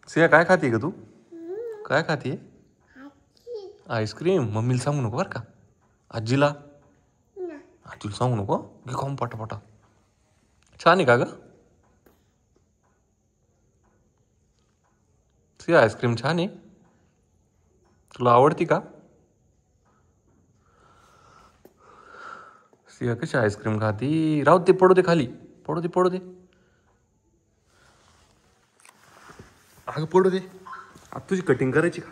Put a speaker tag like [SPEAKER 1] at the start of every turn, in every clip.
[SPEAKER 1] सिया काय खाते का तू? काय खाते? आईस्क्रीम. मम्मीला सांगू नको बरं का. आजीला आजीला सांगू नको. घे खाऊन पटापटा. छान आहे का ग? सिया आईस्क्रीम छान आहे. तुला आवडती का? सिया कशी आईस्क्रीम खाती? राहू दे, पडू दे खाली. पडू दे, पडू दे. अगं पडू दे. आता तुझी कटिंग करायची का?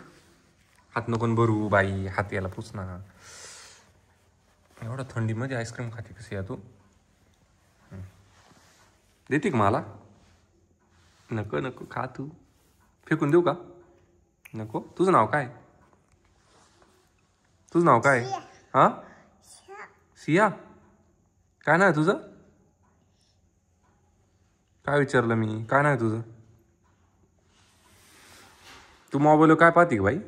[SPEAKER 1] हात नको भरू बाई, हात याला पुस ना. एवढा थंडीमध्ये आईस्क्रीम खाते कशी या तू? देते का मला? नको नको खा तू. फेकून देऊ का? नको. तुझं नाव काय? तुझं नाव काय? हा? सिया. काय नाव आहे तुझं? काय विचारलं मी? काय नाव आहे तुझं? तू मोबाईलवर काय पाहती बाई?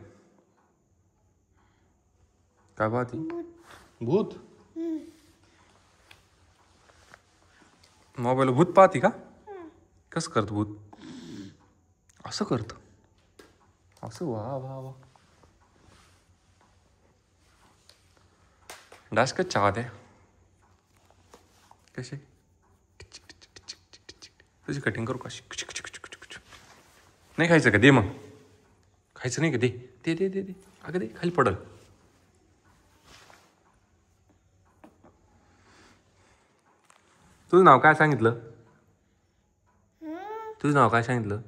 [SPEAKER 1] काय पाहती? भूत. मोबाईल भूत पाहती का? कसं करतं भूत? असं करतं. असं वा वा वा. डास का चाहत है कसे? तुझी कटिंग करू का? नाही खायचं का? दे मग. खायचं नाही का? दे दे दे दे दे. अगं दे, खाली पडल. तुझं नाव काय सांगितलं? तुझं नाव काय सांगितलं?